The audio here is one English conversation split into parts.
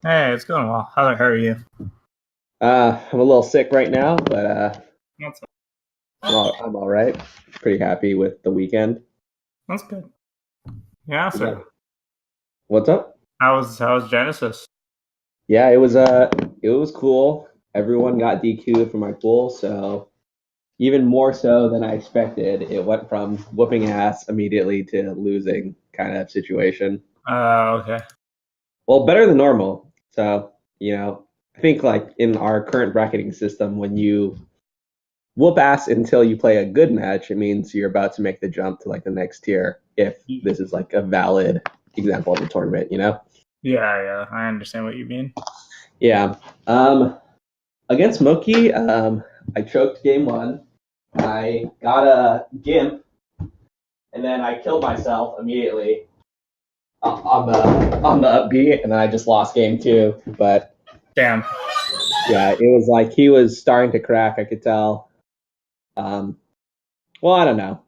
Hey, it's going well. How are you? I'm a little sick right now, but That's I'm all right. Pretty happy with the weekend. that's good. Yeah, Yeah. so What's up? how's Genesis? Yeah, it was cool. Everyone got DQ'd from my pool, so even more so than I expected. It went from whooping ass immediately to losing kind of situation. Okay. Well, better than normal. So, I think like in our current bracketing system, when you whoop ass until you play a good match, it means you're about to make the jump to like the next tier if this is like a valid example of a tournament. Yeah, I understand what you mean. Yeah. Um, Against Moki, I choked game one. I got a gimp, and then I killed myself immediately on the upbeat, and then I just lost game two. But Damn. yeah, it was like he was starting to crack. I could tell. Um, well, I don't know.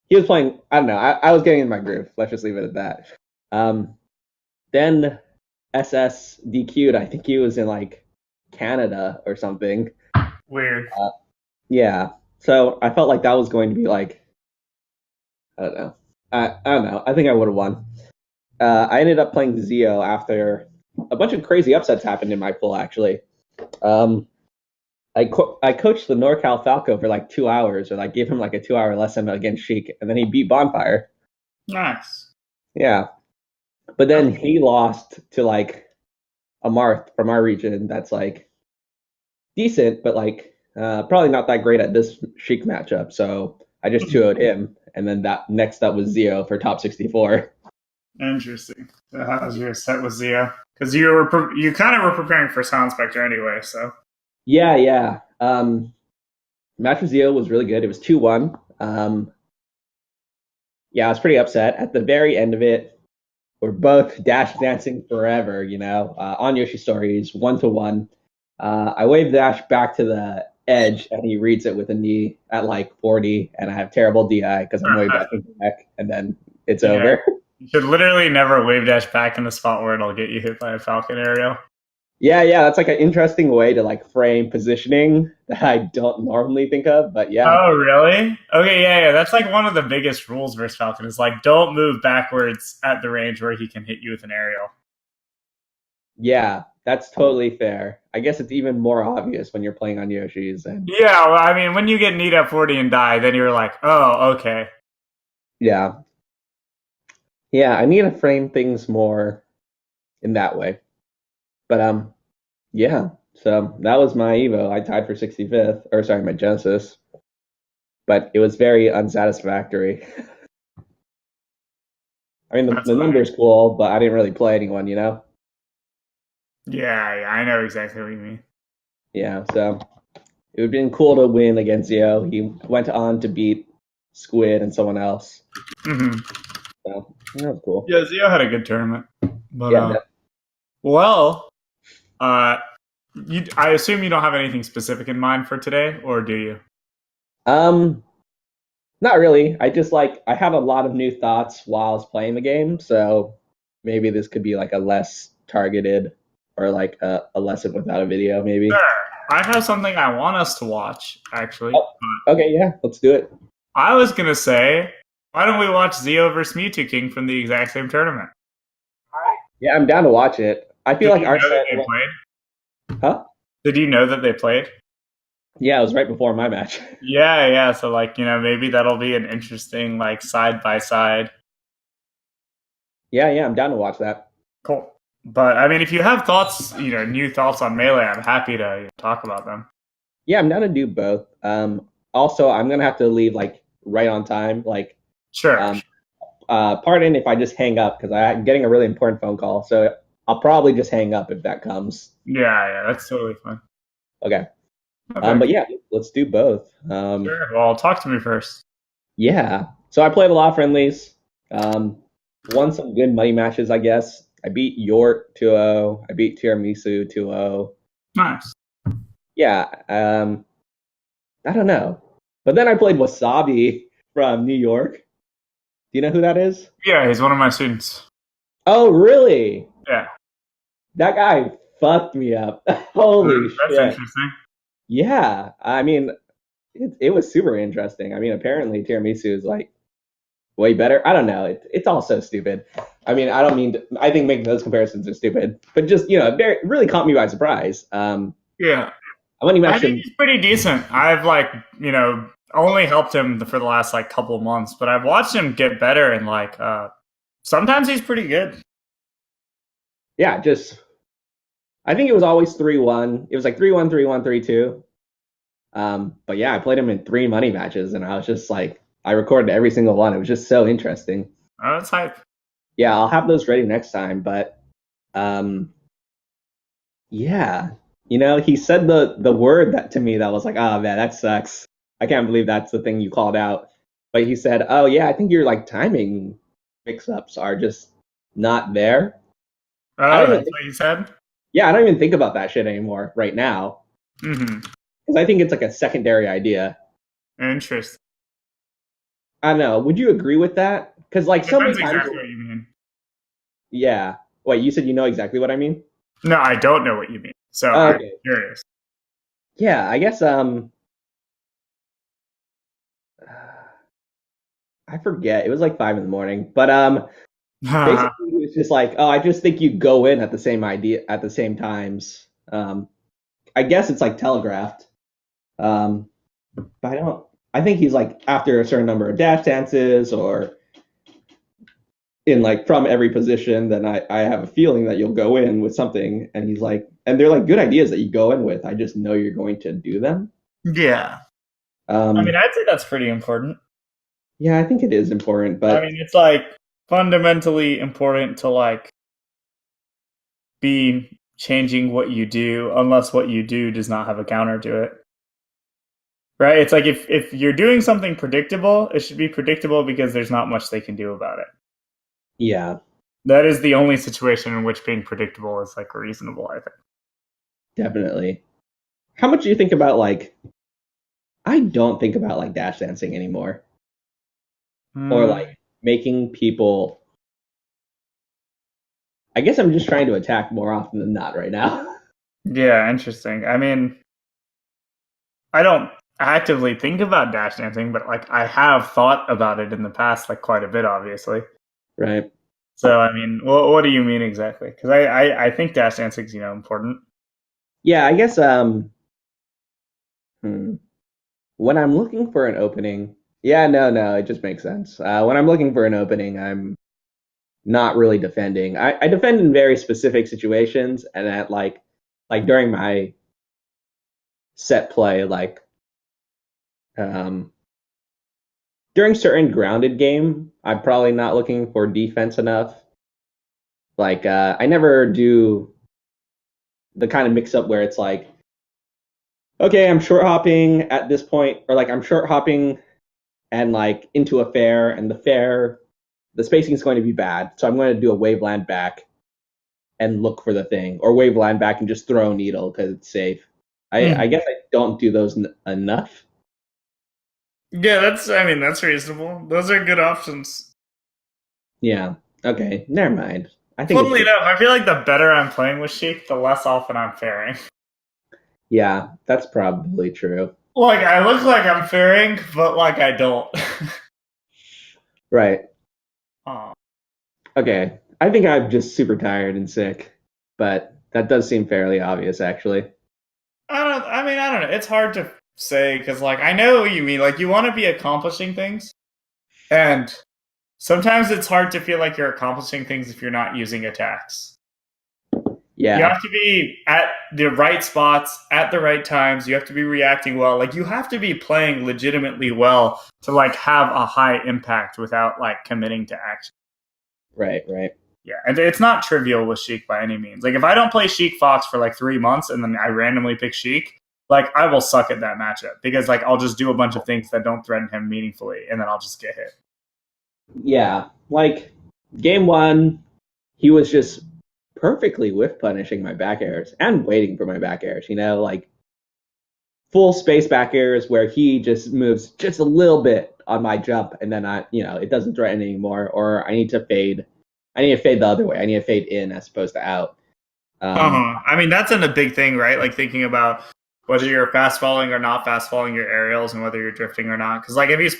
He was playing. I don't know. I was getting in my groove. Let's just leave it at that. Um, then SS DQ'd. I think he was in like Canada or something. Weird. Uh, yeah. So I felt like that was going to be like I don't know. I don't know. I think I would have won. I ended up playing Zio after a bunch of crazy upsets happened in my pool. Actually, um, I coached the NorCal Falco for like 2 hours, or like gave him like a 2 hour lesson against SHEIK, and then he beat Bonfire. Nice. Yeah, but then he lost to like a Marth from our region that's like decent, but like probably not that great at this SHEIK matchup. So I just 2-0'd him, and then that next up was Zio for top 64. Interesting. So how's your set with Zia? Because you kind of were preparing for Sound Spectre anyway. So Yeah, yeah. Match with Zio was really good. It was 2-1. Yeah, I was pretty upset at the very end of it. We're both dash dancing forever, on Yoshi Stories, 1-1. I wave dash back to the edge, and he reads it with a knee at like 40, and I have terrible DI because I'm way back in the back, and then it's yeah, over. you should literally never wave dash back in the spot where it'll get you hit by a Falcon aerial. Yeah, yeah, that's like an interesting way to like frame positioning that I don't normally think of, but yeah, Oh, really? Okay, yeah. That's like one of the biggest rules versus Falcon is like don't move backwards at the range where he can hit you with an aerial. yeah, that's totally fair. I guess it's even more obvious when you're playing on Yoshi's, and Yeah, well, I mean, when you get kneed at 40 and die, then you're like, oh, okay. yeah, yeah, I need to frame things more in that way. But yeah. So that was my Evo. I tied for 65th, or sorry, my Genesis, but it was very unsatisfactory. I mean, That's the fine. number's cool, but I didn't really play anyone. Yeah, I know exactly what you mean. Yeah, so it would have been cool to win against Zio. He went on to beat Squid and someone else. Hmm. So that was cool. Yeah, Zio had a good tournament. But, Yeah. well, uh, I assume you don't have anything specific in mind for today, or do you? Um, Not really. I just like I have a lot of new thoughts while I was playing the game, so maybe this could be like a less targeted or like a lesson without a video, maybe. Sure. I have something I want us to watch, actually. Oh, okay, yeah, let's do it. I was going to say, why don't we watch Zio versus Mewtwo King from the exact same tournament? Yeah, I'm down to watch it. I feel Did like you our know that set they went, played? huh? Did you know that they played? Yeah, it was right before my match. Yeah. So like, maybe that'll be an interesting like side by side. Yeah, yeah, I'm down to watch that. Cool. But I mean, if you have thoughts, new thoughts on melee, I'm happy to talk about them. Yeah, I'm down to do both. Also, I'm gonna have to leave like right on time. Like, Sure. um, pardon if I just hang up because I'm getting a really important phone call. So I'll probably just hang up if that comes. Yeah. That's totally fine. Okay. Okay. But yeah, let's do both. Sure. Well, talk to me first. Yeah. So I played a lot of friendlies. Um, Won some good money matches, I guess. I beat York 2-0. I beat Tiramisu 2-0. Nice. Yeah. I don't know. But then I played Wasabi from New York. Do you know who that is? Yeah, he's one of my students. Oh, really? Yeah. That guy fucked me up. Holy That's shit. interesting. Yeah, I mean, it was super interesting. I mean, apparently tiramisu is like way better. I don't know. It's all so stupid. I mean, I don't mean to, I think making those comparisons are stupid, but just it really caught me by surprise. Yeah. I wasn't even I think actually. he's pretty decent. I've only helped him for the last like couple months, but I've watched him get better and sometimes he's pretty good. Yeah, just I think it was always 3-1. It was like 3-1, 3-1, 3-2. But yeah, I played him in 3 money matches, and I was just like, I recorded every single one. It was just so interesting. Oh, that's hype. Yeah, I'll have those ready next time. But um, yeah, he said the word that to me that was like, oh man, that sucks. I can't believe that's the thing you called out. But he said, oh yeah, I think your like timing mix-ups are just not there. I Oh, don't even that's think, what you said? yeah, I don't even think about that shit anymore right now Mm-hmm. because I think it's like a secondary idea. Interesting. I don't know. Would you agree with that? Because like so many Depends times, exactly what you mean. yeah. Wait, you said you know exactly what I mean? No, I don't know what you mean. So I'm Okay. curious. Yeah, I guess I forget. It was like 5 in the morning, but basically it was just like, oh, I just think you go in at the same idea at the same times. I guess it's like telegraphed. Um, but I don't. I think he's like after a certain number of dash dances or in like from every position, then I have a feeling that you'll go in with something. And he's like, and they're like good ideas that you go in with. I just know you're going to do them. Yeah. I mean, Um, I'd say that's pretty important. yeah, I think it is important, I but mean, it's like fundamentally important to like be changing what you do unless what you do does not have a counter to it. Right? It's like if you're doing something predictable, it should be predictable because there's not much they can do about it. yeah, That is the only situation in which being predictable is like reasonable, I think. definitely. How much do you think about like? I don't think about like dash dancing anymore, or Hmm. like making people. I guess I'm just trying to attack more often than not right now. Yeah, interesting. I mean, I don't actively think about dash dancing, but like I have thought about it in the past, like quite a bit, obviously. Right. So I mean, what do you mean exactly? Because I think dash dancing is important. Yeah, I guess hmm. When I'm looking for an opening, yeah, no, it just makes sense. When I'm looking for an opening, I'm not really defending. I defend in very specific situations, and at like during my set play, like um, during certain grounded game, I'm probably not looking for defense enough. Like I never do the kind of mix up where it's like, okay, I'm short hopping at this point, or like I'm short hopping and like into a fair, and the spacing is going to be bad, so I'm going to do a wave land back and look for the thing, or wave land back and just throw a needle because it's safe. I Hmm. guess I don't do those enough. Yeah, that's reasonable. Those are good options. Yeah. Okay. Never mind. I think it's Funnily just enough, I feel like the better I'm playing with Sheik, the less often I'm fairing. yeah. That's probably true. Like I look like I'm fairing, but like I don't. Right. Oh. Okay. I think I'm just super tired and sick, but that does seem fairly obvious, actually. I don't know. It's hard to say because like I know what you mean. Like you want to be accomplishing things, and sometimes it's hard to feel like you're accomplishing things if you're not using attacks. You Yeah. have to be at the right spots at the right times. You have to be reacting well. Like you have to be playing legitimately well to like have a high impact without like committing to action. Right. Right. Yeah, and it's not trivial with Sheik by any means. Like if I don't play Sheik Fox for like 3 months and then I randomly pick Sheik, like I will suck at that matchup because like I'll just do a bunch of things that don't threaten him meaningfully and then I'll just get hit. Yeah. Like game one, he was just perfectly whiff punishing my back airs and waiting for my back airs. Like full space back airs where he just moves just a little bit on my jump, and then it doesn't threaten anymore. Or I need to fade. I need to fade the other way. I need to fade in as opposed to out. I mean, that's a big thing, right? Like thinking about whether you're fast falling or not fast falling your aerials and whether you're drifting or not. Because like if he's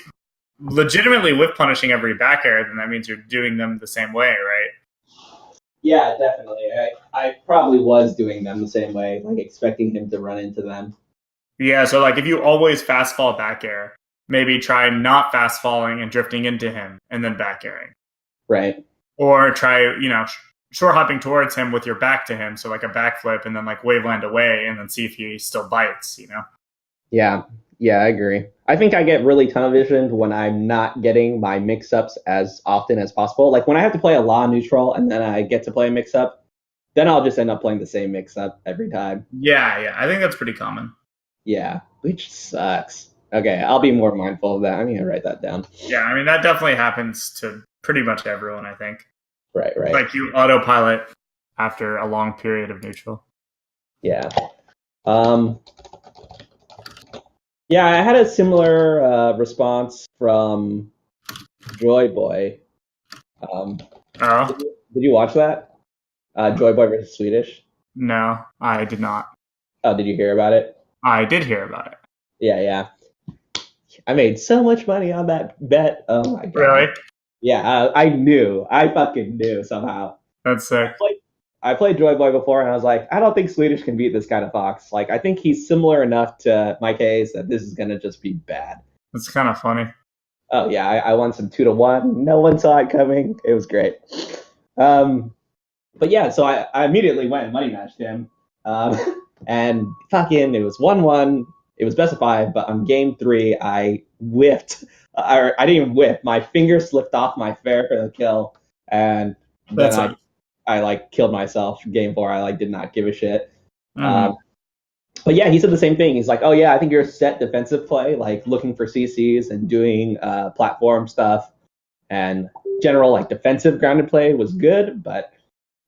legitimately whiff punishing every back air, then that means you're doing them the same way, right? Yeah, definitely. I probably was doing them the same way, like expecting him to run into them. Yeah, so like if you always fast fall back air, maybe try not fast falling and drifting into him and then back airing. Right. Or try, short hopping towards him with your back to him, so like a backflip and then like wave land away and then see if he still bites. Yeah. Yeah, I agree. I think I get really tunnel visioned when I'm not getting my mix ups as often as possible. Like when I have to play a law neutral and then I get to play a mix up, then I'll just end up playing the same mix up every time. Yeah, I think that's pretty common. Yeah, which sucks. Okay, I'll be more mindful of that. I'm gonna write that down. Yeah, I mean that definitely happens to pretty much everyone, I think. Right. Like you autopilot after a long period of neutral. Yeah. Um, yeah, I had a similar response from Joy Boy. Oh, Did you watch that? Joy Boy versus Swedish. no, I did not. Oh, did you hear about it? I did hear about it. Yeah. I made so much money on that bet. Oh my god. Really? Yeah, I knew. I fucking knew somehow. That's sick. I played Joy Boy before, and I was like, I don't think Swedish can beat this kind of fox. Like, I think he's similar enough to my case that this is gonna just be bad. That's kind of funny. Oh yeah, I won some 2-1. No one saw it coming. It was great. But yeah, so I immediately went and money matched him, and fucking it was 1-1. It was best of 5, but on game 3 I whiffed. I didn't even whiff. My finger slipped off my fair for the kill, and then I like killed myself. Game 4, I like did not give a shit. Mm-hmm. But yeah, he said the same thing. He's like, oh yeah, I think your set defensive play, like looking for CCs and doing platform stuff and general like defensive grounded play was good, but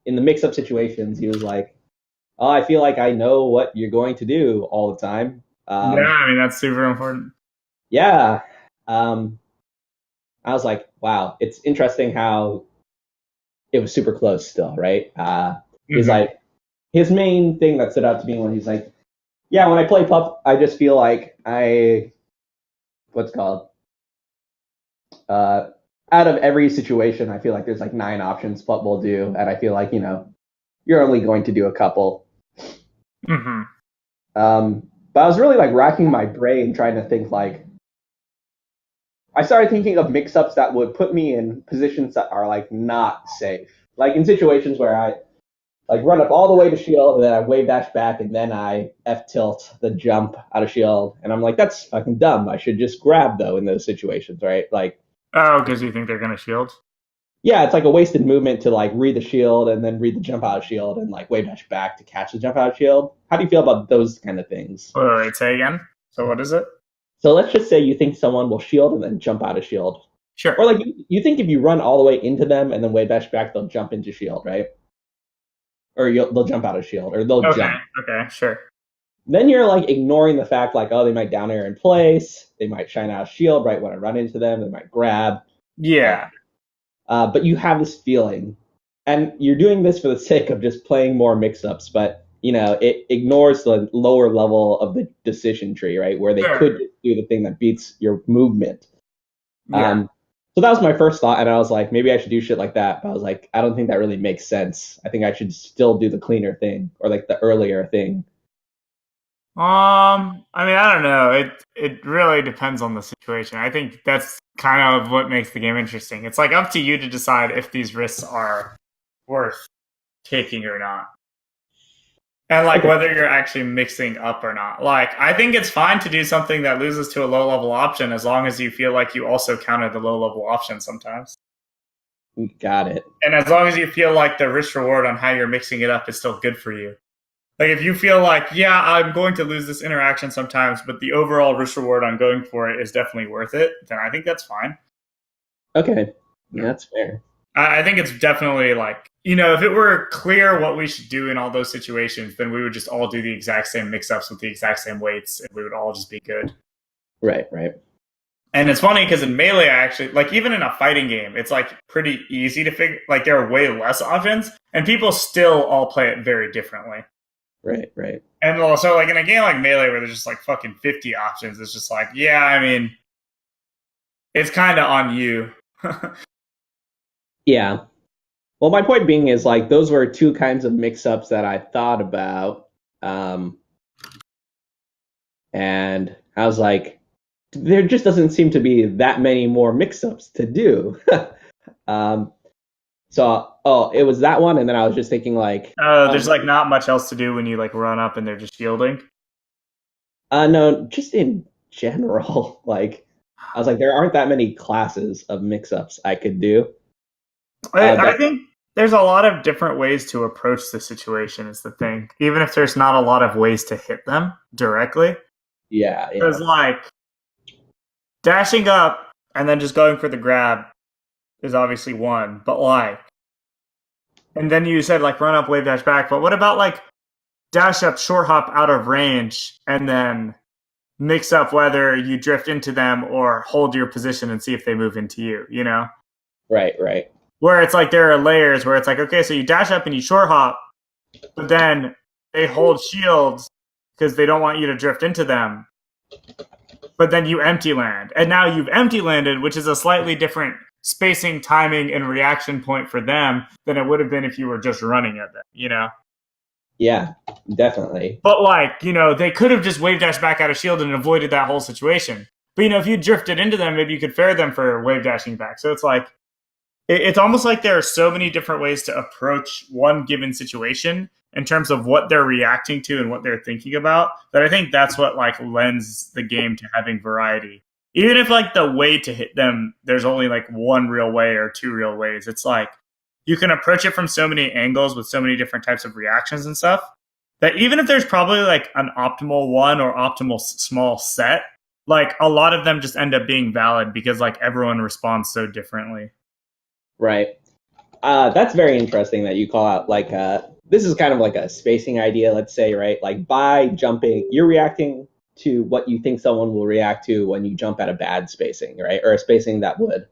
in the mix-up situations, he was like, oh, I feel like I know what you're going to do all the time. Yeah, I mean, that's super important. Yeah. I was like, wow, it's interesting how it was super close still, right? He's like, his main thing that stood out to me when he's like, yeah, when I play pup, I just feel like what's it called? Out of every situation, I feel like there's like 9 options pup will do, and I feel like, you're only going to do a couple. Mm-hmm. But I was really like racking my brain trying to think like, I started thinking of mix-ups that would put me in positions that are like not safe. Like in situations where I like run up all the way to shield and then I wave dash back and then I F tilt the jump out of shield. And I'm like, that's fucking dumb. I should just grab though in those situations, right? Like, oh, because you think they're going to shield? Yeah, it's like a wasted movement to like read the shield and then read the jump out of shield and like wave dash back to catch the jump out of shield. How do you feel about those kind of things? Wait, say again. So what is it? So let's just say you think someone will shield and then jump out of shield. Sure. Or like you think if you run all the way into them and then wave dash back, they'll jump into shield, right? Or they'll jump out of shield, or they'll jump. Okay, sure. Then you're like ignoring the fact like, oh, they might down air in place, they might shine out of shield right when I run into them, they might grab. Yeah. But you have this feeling, and you're doing this for the sake of just playing more mix-ups, but it ignores the lower level of the decision tree, right? Where they could do the thing that beats your movement. Yeah. So that was my first thought, and I was like, maybe I should do shit like that. But I was like, I don't think that really makes sense. I think I should still do the cleaner thing, or like the earlier thing. I mean, I don't know. It really depends on the situation. I think that's kind of what makes the game interesting. It's like up to you to decide if these risks are worth taking or not. And like whether you're actually mixing up or not. Like, I think it's fine to do something that loses to a low level option as long as you feel like you also counted the low level option sometimes. Got it. And as long as you feel like the risk reward on how you're mixing it up is still good for you. Like if you feel like, yeah, I'm going to lose this interaction sometimes, but the overall risk reward on going for it is definitely worth it, then I think that's fine. Okay. Yeah, that's fair. I think it's definitely like, if it were clear what we should do in all those situations, then we would just all do the exact same mix-ups with the exact same weights, and we would all just be good. Right. And it's funny because in Melee, I actually, like, even in a fighting game, it's, like, pretty easy to figure, like, there are way less options, and people still all play it very differently. Right, right. And also, like, in a game like Melee where there's just, like, fucking 50 options, it's just like, yeah, I mean, it's kind of on you. Yeah. Well, my point being is like those were two kinds of mix-ups that I thought about, and I was like, there just doesn't seem to be that many more mix-ups to do. um, so, oh, it was that one, and then I was just thinking like, There's, like, not much else to do when you, like, run up and they're just shielding. no, just in general, like, I was like, there aren't that many classes of mix-ups I could do. I think there's a lot of different ways to approach the situation is the thing. Even if there's not a lot of ways to hit them directly. Yeah, yeah. Because, like, dashing up and then just going for the grab is obviously one. But, like, and then you said, like, run up, wave dash back. But what about, like, dash up, short hop out of range, and then mix up whether you drift into them or hold your position and see if they move into you, you know? Right, right. Where it's like there are layers where it's like, okay, so you dash up and you short hop, but then they hold shields because they don't want you to drift into them. But then you empty land. And now you've empty landed, which is a slightly different spacing, timing, and reaction point for them than it would have been if you were just running at them, you know? Yeah, definitely. But, like, you know, they could have just wave dashed back out of shield and avoided that whole situation. But, you know, if you drifted into them, maybe you could fair them for wave dashing back. So it's like, it's almost like there are so many different ways to approach one given situation in terms of what they're reacting to and what they're thinking about, that I think that's what, like, lends the game to having variety. Even if, like, the way to hit them, there's only, like, one real way or two real ways. It's like you can approach it from so many angles with so many different types of reactions and stuff that even if there's probably, like, an optimal one or optimal small set, like, a lot of them just end up being valid because, like, everyone responds so differently. Right. That's very interesting that you call out, like, this is kind of like a spacing idea, let's say, right? Like, by jumping, you're reacting to what you think someone will react to when you jump at a bad spacing, right? Or a spacing that would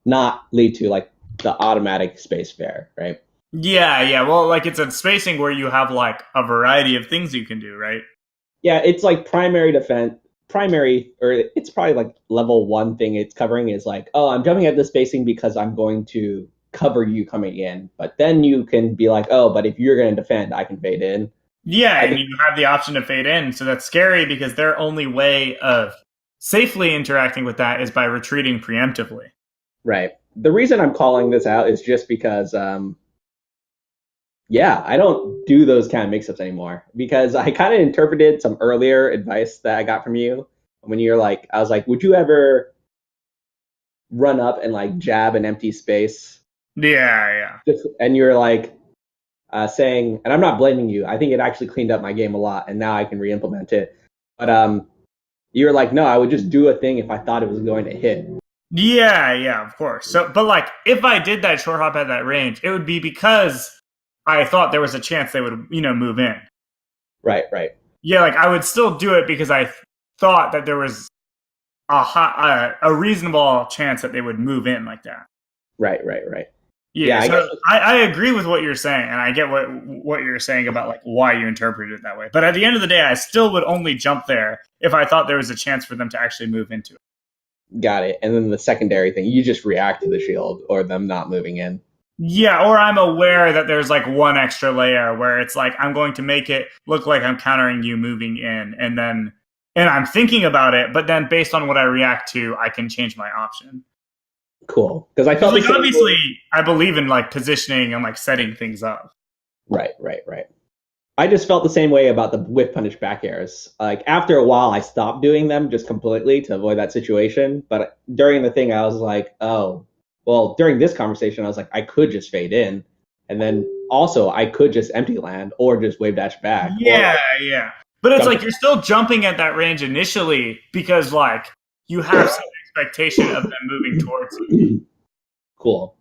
not lead to, like, the automatic space fair, right? Yeah. Well, like, it's a spacing where you have, like, a variety of things you can do, right? Yeah, it's like primary defense, primary, or it's probably like level one thing it's covering is like, oh, I'm jumping at this spacing because I'm going to cover you coming in. But then you can be like, oh, but if you're going to defend, I can fade in. Yeah, and you have the option to fade in. So that's scary because their only way of safely interacting with that is by retreating preemptively. Right. The reason I'm calling this out is just because, yeah, I don't do those kind of mix-ups anymore because I kind of interpreted some earlier advice that I got from you when you're like, I was like, would you ever run up and like jab an empty space? Yeah. And you're like saying, and I'm not blaming you. I think it actually cleaned up my game a lot, and now I can re-implement it. But you were like, no, I would just do a thing if I thought it was going to hit. Yeah, of course. So, but, like, if I did that short hop at that range, it would be because I thought there was a chance they would, you know, move in. Right. Yeah, like, I would still do it because I thought that there was a reasonable chance that they would move in like that. Right. Yeah, so I agree with what you're saying, and I get what you're saying about, like, why you interpreted it that way. But at the end of the day, I still would only jump there if I thought there was a chance for them to actually move into it. Got it. And then the secondary thing, you just react to the shield or them not moving in. Yeah, or I'm aware that there's, like, one extra layer where it's like I'm going to make it look like I'm countering you moving in, and I'm thinking about it, but then based on what I react to, I can change my option. Cool. Because I felt like, obviously I believe in, like, positioning and, like, setting things up. Right. I just felt the same way about the whiff punish back airs. Like, after a while, I stopped doing them just completely to avoid that situation. But during the thing, I was like, oh, well, during this conversation, I was like, I could just fade in. And then also, I could just empty land or just wave dash back. Yeah. But it's like you're still jumping at that range initially because, like, you have some expectation of them moving towards you. Cool.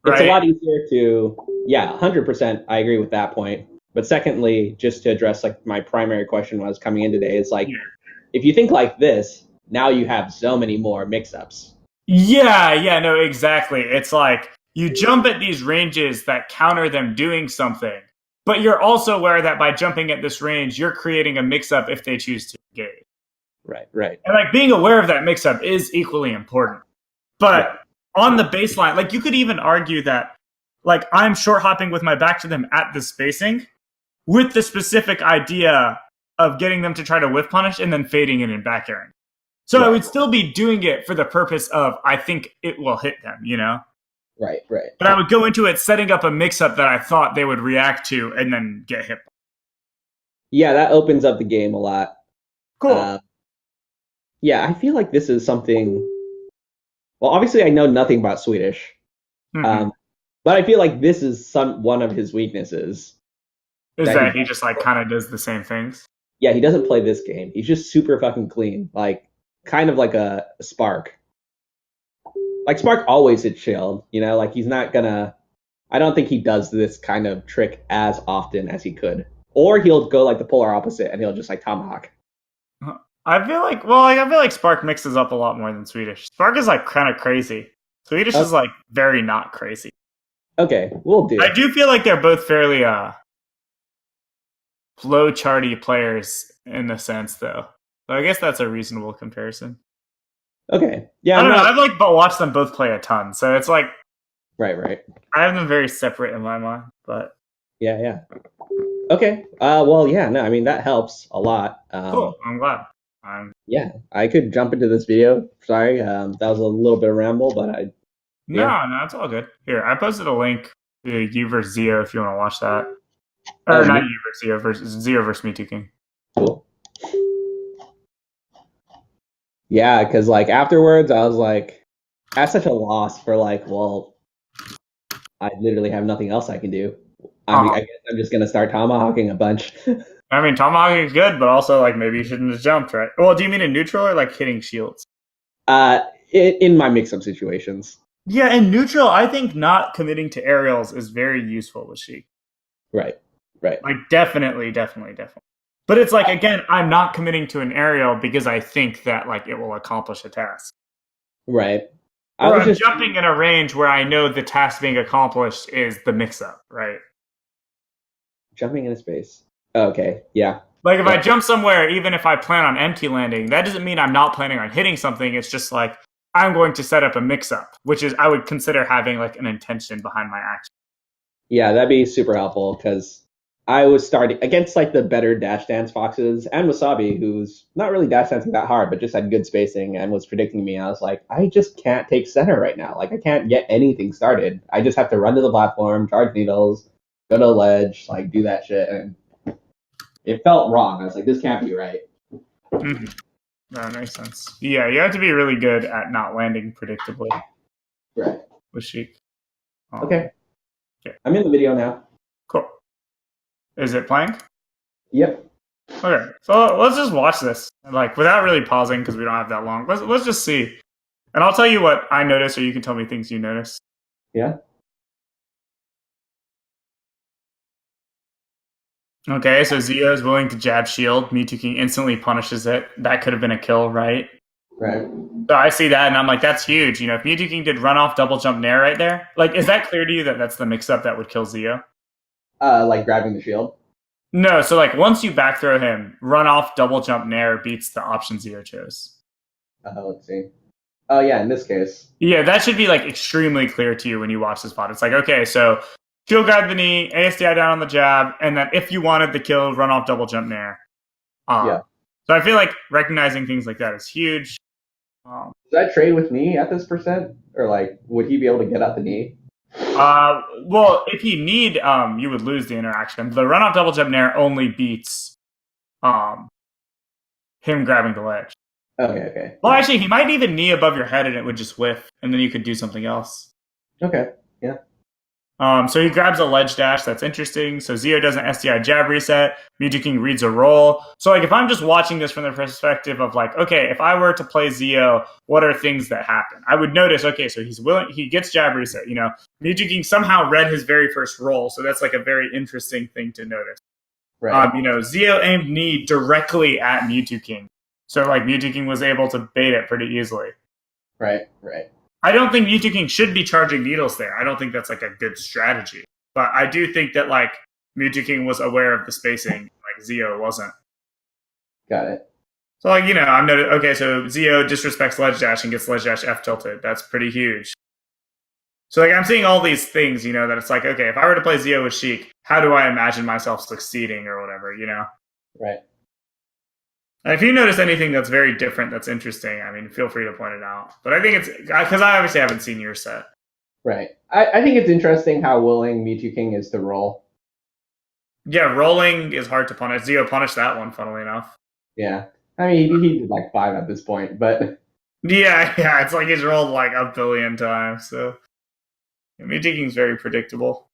Right? It's a lot easier to, 100%. I agree with that point. But secondly, just to address, like, my primary question was coming in today, is like, if you think like this, now you have so many more mix-ups. Yeah, no, exactly. It's like you jump at these ranges that counter them doing something, but you're also aware that by jumping at this range, you're creating a mix-up if they choose to engage. Right. And like being aware of that mix-up is equally important. But Right. on the baseline, like you could even argue that like I'm short hopping with my back to them at the spacing with the specific idea of getting them to try to whiff punish and then fading it and back airing. So I would still be doing it for the purpose of I think it will hit them, you know? Right. But I would go into it setting up a mix-up that I thought they would react to and then get hit. Yeah, that opens up the game a lot. Cool. Yeah, I feel like this is something. Well, obviously, I know nothing about Swedish, Mm-hmm. but I feel like this is one of his weaknesses. Is that he just like kind of does the same things? Yeah, he doesn't play this game. He's just super fucking clean, like kind of like a Spark. Like Spark always hits shield, you know. Like he's not gonna. I don't think he does this kind of trick as often as he could, or he'll go like the polar opposite and he'll just like tomahawk. I feel like Spark mixes up a lot more than Swedish. Spark is like kind of crazy. Swedish is like very not crazy. Okay, we'll do. I do feel like they're both fairly flow charty players in a sense, though. So I guess that's a reasonable comparison. Okay, yeah, I don't know. I've like watched them both play a ton, so it's like right. I have them very separate in my mind. But yeah. Okay. Well, yeah. No, I mean that helps a lot. Cool. I'm glad. Yeah, I could jump into this video. Sorry, that was a little bit of ramble, but No, it's all good. Here, I posted a link to you versus Zio if you want to watch that. Or not you versus Zio versus Me Too King. Cool. Yeah, because like afterwards, I was like, at such a loss for like, well, I literally have nothing else I can do. I guess I'm just gonna start tomahawking a bunch. I mean, tomahawking is good, but also like maybe you shouldn't have jumped, right? Well, do you mean in neutral or like hitting shields? In my mix-up situations. Yeah, in neutral, I think not committing to aerials is very useful with SHEIK. Right. Like definitely. But it's like again, I'm not committing to an aerial because I think that like it will accomplish a task. Right. Or I'm jumping in a range where I know the task being accomplished is the mix-up, right? Jumping in a space. Okay, yeah. Like if I jump somewhere, even if I plan on empty landing, that doesn't mean I'm not planning on hitting something. It's just like I'm going to set up a mix-up, which is I would consider having like an intention behind my action. Yeah, that'd be super helpful because I was starting against like the better dash dance foxes and Wasabi, who's not really dash dancing that hard, but just had good spacing and was predicting me. I was like, I just can't take center right now. Like I can't get anything started. I just have to run to the platform, charge needles, go to a ledge, like do that shit, and it felt wrong. I was like, this can't be right. Mm-hmm. That makes sense. Yeah, you have to be really good at not landing predictably. Right. With SHEIK. Okay. I'm in the video now. Cool. Is it playing? Yep. Okay, so let's just watch this, like without really pausing because we don't have that long. Let's just see, and I'll tell you what I notice, or you can tell me things you notice. Yeah. Okay, so Zio is willing to jab shield. Me Too King instantly punishes it. That could have been a kill, right? Right. So I see that, and I'm like, that's huge. You know, if Me Too King did run off double jump nair right there, like, is that clear to you that that's the mix-up that would kill Zio? Like grabbing the shield. No, so like once you back throw him, run off double jump nair beats the option Zio chose. Let's see. Oh yeah, in this case. Yeah, that should be like extremely clear to you when you watch this spot. It's like, okay, so shield grab the knee, ASDI down on the jab, and then if you wanted the kill, run off double jump nair. Yeah. So I feel like recognizing things like that is huge. Does that trade with knee at this percent? Or like, would he be able to get out the knee? Well, if he need, you would lose the interaction. The run off double jump nair only beats him grabbing the ledge. Okay. Well, actually, he might even knee above your head and it would just whiff, and then you could do something else. Okay, yeah. So he grabs a ledge dash. That's interesting. So Zio does an SDI jab reset. Me Too King reads a roll. So like if I'm just watching this from the perspective of like, okay, if I were to play Zio, what are things that happen? I would notice, okay, so he gets jab reset. You know, Me Too King somehow read his very first roll. So that's like a very interesting thing to notice. Right. You know, Zio aimed knee directly at Me Too King. So like Mewtwo King was able to bait it pretty easily. Right. I don't think Mewtwo King should be charging needles there. I don't think that's like a good strategy. But I do think that like Mewtwo King was aware of the spacing, like Zeo wasn't. Got it. So like, I'm noted. Okay, so Zeo disrespects Ledge Dash and gets Ledge Dash F tilted. That's pretty huge. So like I'm seeing all these things, that it's like, okay, if I were to play Zeo with SHEIK, how do I imagine myself succeeding or whatever, Right. And if you notice anything that's very different, that's interesting, I mean, feel free to point it out. But I think it's because I obviously haven't seen your set. Right. I think it's interesting how willing Mewtwo King is to roll. Yeah, rolling is hard to punish. Zeo punished that one, funnily enough. Yeah. I mean, he did like 5 at this point, but yeah, it's like he's rolled like a billion times. So Mewtwo King's very predictable.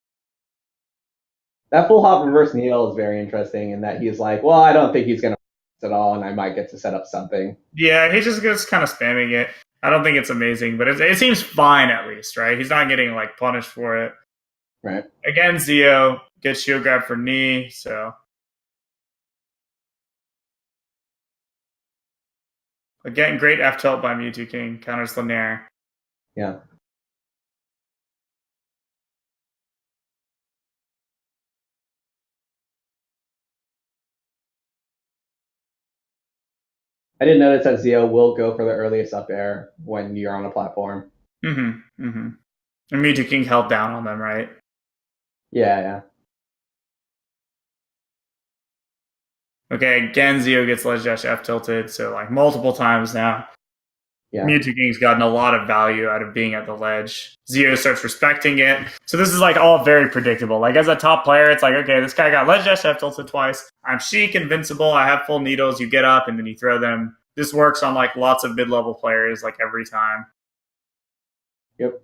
That full hop reverse needle is very interesting in that he's like, well, I don't think he's gonna at all, and I might get to set up something. Yeah, he just gets kind of spamming it. I don't think it's amazing, but it seems fine at least, right? He's not getting like punished for it. Right. Again, Zeo gets shield grab for knee, so. Again, great F tilt by Mewtwo King, counters Linaire. Yeah. I did notice that Zeo will go for the earliest up air when you're on a platform. And Mewtwo King held down on them, right? Yeah. Okay, again, Zeo gets Ledge Dash F tilted, so like multiple times now. Yeah. Mewtwo King's gotten a lot of value out of being at the ledge. Zeo starts respecting it. So this is like all very predictable. Like as a top player, it's like, okay, this guy got Ledge Dash F tilted twice. I'm SHEIK, invincible. I have full needles. You get up and then you throw them. This works on like lots of mid-level players like every time. Yep.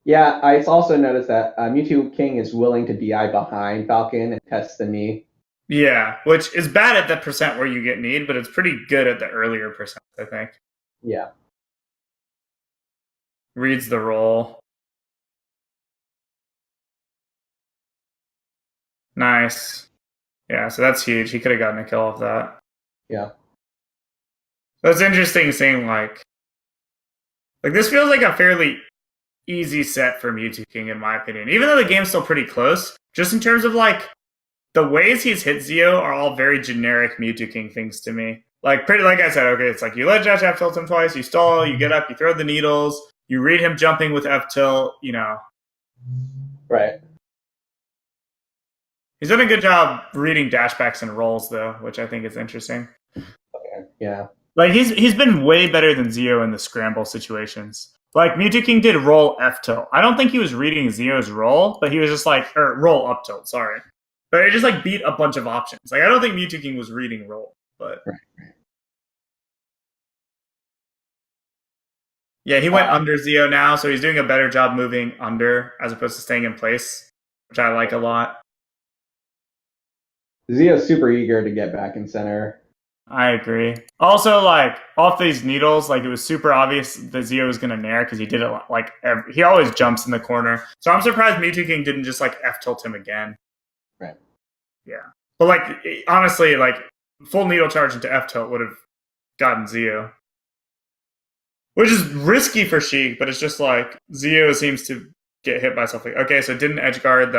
Yeah, I also noticed that Mewtwo King is willing to DI behind Falcon and test the knee. Yeah, which is bad at the percent where you get need, but it's pretty good at the earlier percent, I think. Yeah. Reads the roll. Nice. Yeah, so that's huge. He could have gotten a kill off that. Yeah. That's interesting seeing like this feels like a fairly easy set for Mewtwo King in my opinion. Even though the game's still pretty close, just in terms of like the ways he's hit Zeo are all very generic Mewtwo King things to me. Like I said, okay, it's like you Ledge Dash F tilt him twice, you stall, you get up, you throw the needles, you read him jumping with F tilt, Right. He's done a good job reading dashbacks and rolls though, which I think is interesting. Okay. Yeah. Like he's been way better than Zeo in the scramble situations. Like Mewtwo King did roll F tilt. I don't think he was reading Zeo's roll, but he was just like roll up tilt, sorry. But it just like beat a bunch of options. Like I don't think Mewtwo King was reading roll, but right. Yeah, he went under Zeo now, so he's doing a better job moving under as opposed to staying in place, which I like a lot. Zeo's super eager to get back in center. I agree. Also, like off these needles, like it was super obvious that Zeo was going to nair because he did it like he always jumps in the corner. So I'm surprised Mewtwo King didn't just like F tilt him again. Right. Yeah, but like honestly, like full needle charge into F tilt would have gotten Zeo, which is risky for SHEIK. But it's just like Zeo seems to get hit by something. Okay, so didn't edge guard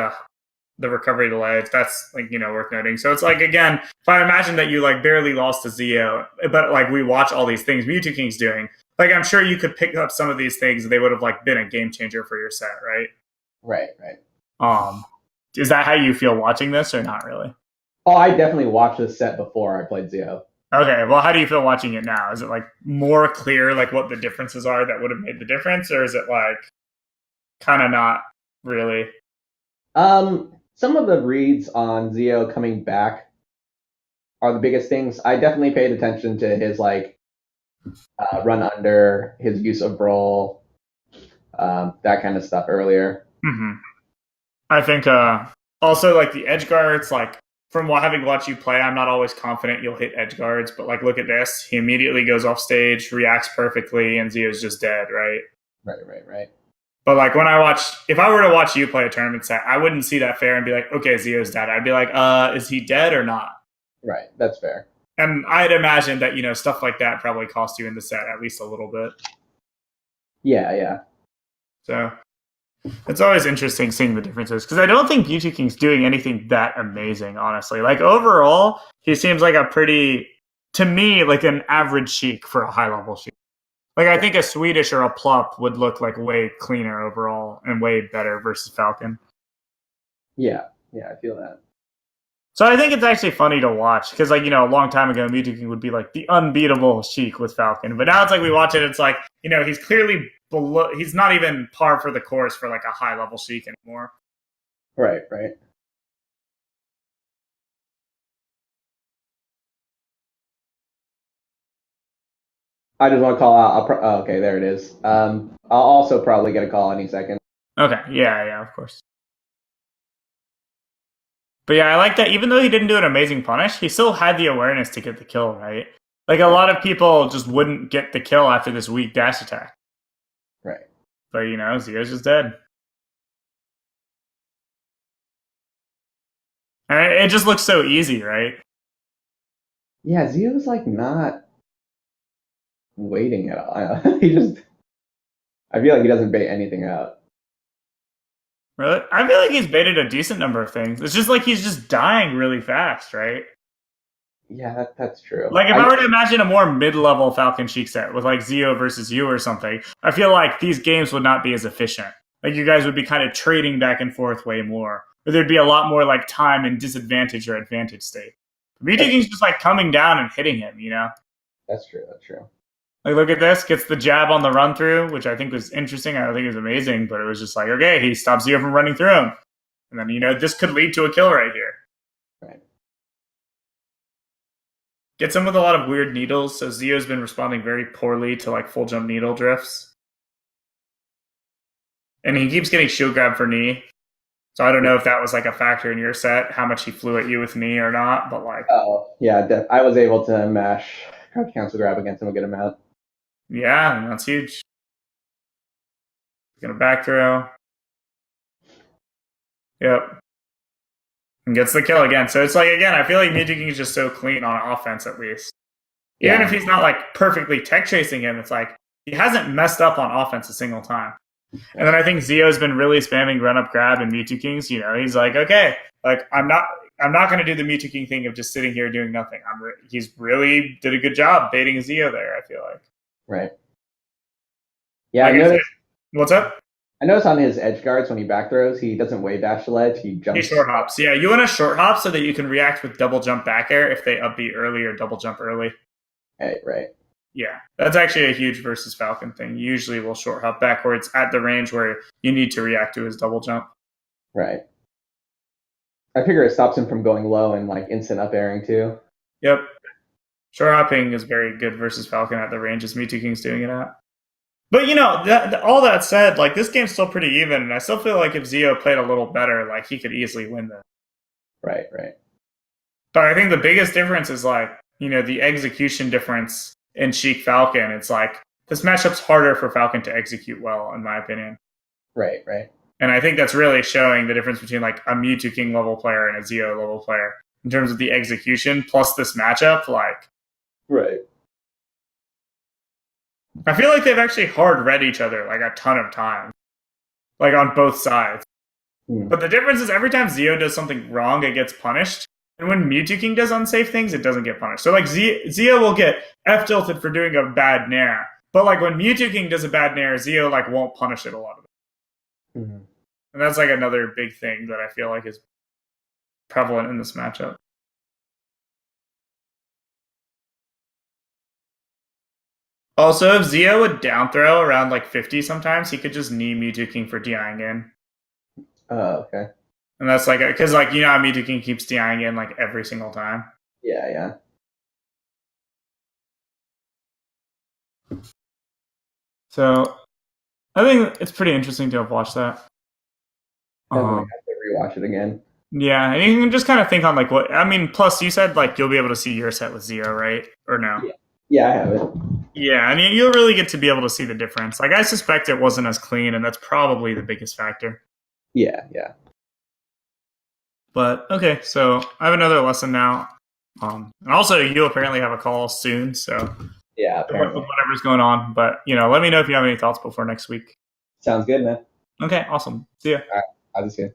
the recovery to ledge. That's like worth noting. So it's like again, if I imagine that you like barely lost to Zeo, but like we watch all these things Mewtwo King's doing, like I'm sure you could pick up some of these things. They would have like been a game changer for your set, right? Right. Is that how you feel watching this or not really? Oh, I definitely watched this set before I played Zeo. Okay, well, how do you feel watching it now? Is it like more clear like what the differences are that would have made the difference, or is it like kind of not really? Some of the reads on Zeo coming back are the biggest things. I definitely paid attention to his like run under, his use of roll, that kind of stuff earlier. Mm-hmm. I think also like the edge guards, like from having watched you play, I'm not always confident you'll hit edge guards, but like look at this. He immediately goes off stage, reacts perfectly, and Zeo's just dead, right? Right. But like if I were to watch you play a tournament set, I wouldn't see that fair and be like, okay, Zio's dead. I'd be like, is he dead or not? Right. That's fair. And I'd imagine that stuff like that probably cost you in the set at least a little bit. Yeah, yeah. So it's always interesting seeing the differences because I don't think Beauty King's doing anything that amazing, honestly. Like overall, he seems like to me, like an average SHEIK for a high level SHEIK. Like I think a Swedish or a Plup would look like way cleaner overall and way better versus Falcon. Yeah, I feel that. So I think it's actually funny to watch because, like, a long time ago, Mewtwo King would be like the unbeatable SHEIK with Falcon, but now it's like we watch it, it's like he's clearly below. He's not even par for the course for like a high level SHEIK anymore. Right. I just want to call out. Okay, there it is. I'll also probably get a call any second. Okay, yeah, of course. But yeah, I like that. Even though he didn't do an amazing punish, he still had the awareness to get the kill, right? Like a lot of people just wouldn't get the kill after this weak dash attack. Right. But Zio's just dead. And it just looks so easy, right? Yeah, Zio's like not waiting at all. He just, I feel like he doesn't bait anything out. Really? I feel like he's baited a decent number of things. It's just like he's just dying really fast, right? Yeah, that's true. Like if I were to imagine a more mid-level Falcon SHEIK set with like Zio versus you or something, I feel like these games would not be as efficient. Like you guys would be kind of trading back and forth way more. Or there'd be a lot more like time and disadvantage or advantage state. Mewtwo King's just like coming down and hitting him, That's true. Like, look at this. Gets the jab on the run through, which I think was interesting. I don't think it was amazing, but it was just like, okay, he stops Zio from running through him. And then, this could lead to a kill right here. Right. Gets him with a lot of weird needles. So Zio's been responding very poorly to like full jump needle drifts. And he keeps getting shield grab for knee. So I don't know if that was like a factor in your set, how much he flew at you with knee or not, but like. Oh, yeah, I was able to mash crouch cancel grab against him a good amount. Yeah, that's huge. Gonna back throw. Yep. And gets the kill again. So it's like, again, I feel like Mewtwo King is just so clean on offense, at least. Even if he's not like perfectly tech chasing him, it's like he hasn't messed up on offense a single time. And then I think Zio's been really spamming run up grab and Mewtwo Kings. He's like, okay, like I'm not going to do the Mewtwo King thing of just sitting here doing nothing. He's really did a good job baiting Zio there, I feel like. Right. Yeah, like what's up? I noticed on his edge guards when he back throws, he doesn't wave dash the ledge. He jumps. He short hops. Yeah, you want to short hop so that you can react with double jump back air if they up B early or double jump early. Right. Yeah, that's actually a huge versus Falcon thing. Usually we'll short hop backwards at the range where you need to react to his double jump. Right. I figure it stops him from going low and like instant up airing too. Yep. Short hopping is very good versus Falcon at the range as Mewtwo King's doing it at. But all that said, like this game's still pretty even, and I still feel like if Zio played a little better, like he could easily win this. Right. But I think the biggest difference is like, the execution difference in SHEIK Falcon. It's like this matchup's harder for Falcon to execute well, in my opinion. Right. And I think that's really showing the difference between like a Mewtwo King level player and a Zio level player in terms of the execution plus this matchup. Like, right. I feel like they've actually hard read each other like a ton of times, like on both sides. But the difference is every time Zio does something wrong, it gets punished. And when Mewtwo King does unsafe things, it doesn't get punished. So like Zio will get F-tilted for doing a bad nair. But like when Mewtwo King does a bad nair, Zio like won't punish it a lot of it. Mm-hmm. And that's like another big thing that I feel like is prevalent in this matchup. Also, if Zio would down throw around like 50 sometimes, he could just knee Mewtwo King for DIing in. Oh, okay. And that's like, because like, how Mewtwo King keeps DIing in like every single time. Yeah. So, I think it's pretty interesting to have watched that. Definitely have to rewatch it again. Yeah, and you can just kind of think on like what, plus you said like you'll be able to see your set with Zio, right? Or no? Yeah, I have it. Yeah, I mean, you'll really get to be able to see the difference. Like, I suspect it wasn't as clean, and that's probably the biggest factor. Yeah, yeah. But okay, so I have another lesson now. And also, you apparently have a call soon, so Yeah, apparently. whatever's going on. But let me know if you have any thoughts before next week. Sounds good, man. Okay, awesome. See ya. All right, I'll just see you.